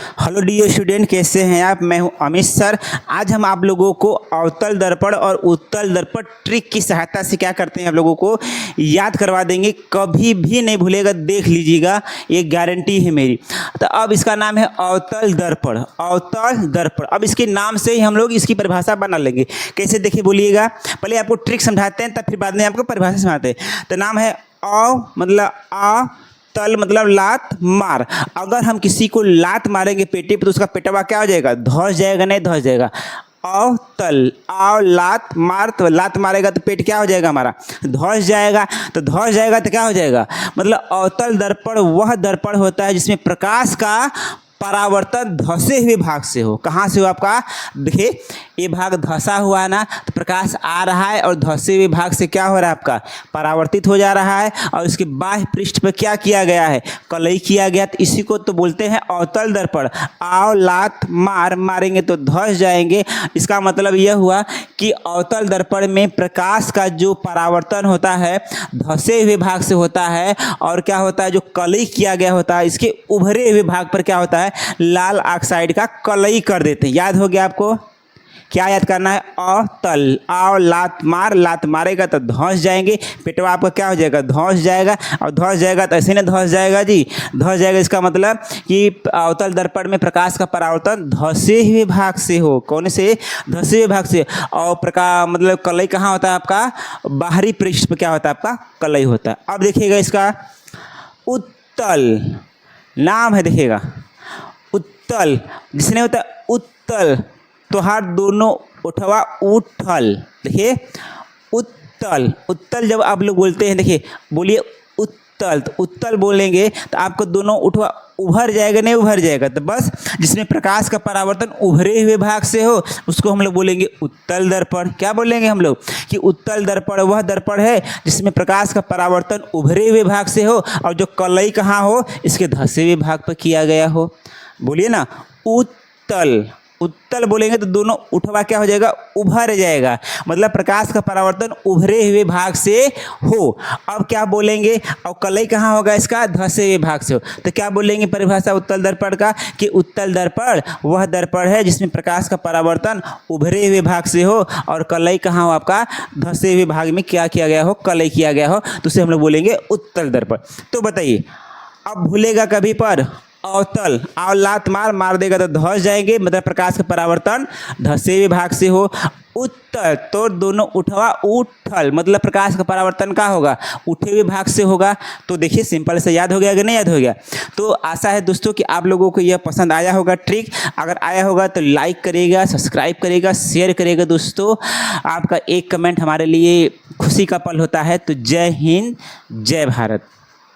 Hello dear student, कैसे हैं आप। मैं हूं अमित सर। आज हम आप लोगों को अवतल दर्पण और उत्तल दर्पण ट्रिक की सहायता से क्या करते हैं, आप लोगों को याद करवा देंगे। कभी भी नहीं भूलेगा, देख लीजिएगा, ये गारंटी है मेरी। तो अब इसका नाम है अवतल दर्पण। अवतल दर्पण, अब इसके नाम से ही हम लोग इसकी परिभाषा बना लेंगे। कैसे, देखिए, बोलिएगा। पहले आपको ट्रिक समझाते हैं, तब फिर बाद में आपको परिभाषा समझाते हैं। तो नाम है अव मतलब आ, तल मतलब लात मार। अगर हम किसी को लात मारेंगे पेटे पे तो उसका पेटवा क्या हो जाएगा, धंस जाएगा, नहीं धंस जाएगा। औ तल, आओ लात मार, तो लात मारेगा तो पेट क्या हो जाएगा हमारा, धंस जाएगा। तो धंस जाएगा तो क्या हो जाएगा, मतलब अवतल दर्पण वह दर्पण होता है जिसमें प्रकाश का परावर्तन धंसे हुए भाग से हो। कहाँ से हो आपका, देखिए ये भाग धंसा हुआ है ना, तो प्रकाश आ रहा है और धंसे हुए भाग से क्या हो रहा है, आपका परावर्तित हो जा रहा है। और इसके बाह्य पृष्ठ पर क्या किया गया है, कलई किया गया। तो इसी को तो बोलते हैं अवतल दर्पण। आओ लात मार, मारेंगे तो धंस जाएंगे। इसका मतलब यह हुआ कि अवतल दर्पण में प्रकाश का जो परावर्तन होता है धंसे हुए भाग से होता है, और क्या होता है, जो कलई किया गया होता है इसके उभरे हुए भाग पर क्या होता है, लाल ऑक्साइड का कलई कर देते हैं। याद हो गया आपको, क्या याद करना है, अवतल। आओ लात मार, लात मारेगा तो धंस जाएंगे, पेटवा आपका क्या हो जाएगा, धंस जाएगा। और धंस जाएगा तो ऐसे नहीं धंस जाएगा जी, धंस जाएगा। इसका मतलब कि अवतल दर्पण में प्रकाश का परावर्तन धंसे हुए भाग से हो। कौन से, धंसे हुए भाग से। और प्रकाश मतलब कलई कहाँ होता है आपका, बाहरी पृष्ठ पर क्या होता है आपका, कलई होता है। अब देखिएगा इसका उत्तल नाम है, देखिएगा उत्तल, जिसने होता है उत्तल तो हाथ दोनों उठवा उठल। देखिए उत्तल, उत्तल जब आप लोग बोलते हैं, देखिए बोलिए उत्तल, तो उत्तल बोलेंगे तो आपको दोनों उठवा उभर जाएगा, नहीं उभर जाएगा। तो बस जिसमें प्रकाश का परावर्तन उभरे हुए भाग से हो उसको हम लोग बोलेंगे उत्तल दर्पण। क्या बोलेंगे हम लोग कि उत्तल दर्पण वह दर्पण है जिसमें प्रकाश का परावर्तन उभरे हुए भाग से हो और जो कलई कहाँ हो, इसके धंसे हुए भाग पर किया गया हो। बोलिए ना उत्तल। उत्तल बोलेंगे तो दोनों उठवा क्या हो जाएगा, उभर जाएगा, मतलब प्रकाश का परावर्तन उभरे हुए भाग से हो। अब क्या बोलेंगे, और कलई कहाँ होगा इसका, धंसे हुए भाग से हो। तो क्या बोलेंगे परिभाषा उत्तल दर्पण का, कि उत्तल दर्पण वह दर्पण है जिसमें प्रकाश का परावर्तन उभरे हुए भाग से हो और कलई कहाँ हो आपका, धंसे हुए भाग में क्या किया गया हो, कलई किया गया हो, तो उसे हम लोग बोलेंगे उत्तल दर्पण। तो बताइए, अब भूलेगा कभी पर अवतल, आओ लात मार, मार देगा तो धंस जाएंगे, मतलब प्रकाश का परावर्तन धंसे हुए भाग से हो। उत्तल तो दोनों उठवा उठल, मतलब प्रकाश का परावर्तन का होगा, उठे हुए भाग से होगा। तो देखिए सिंपल से याद हो गया कि नहीं याद हो गया। तो आशा है दोस्तों कि आप लोगों को यह पसंद आया होगा ट्रिक। अगर आया होगा तो लाइक करिएगा, सब्सक्राइब करिएगा, शेयर करिएगा। दोस्तों आपका एक कमेंट हमारे लिए खुशी का पल होता है। तो जय हिंद, जय भारत।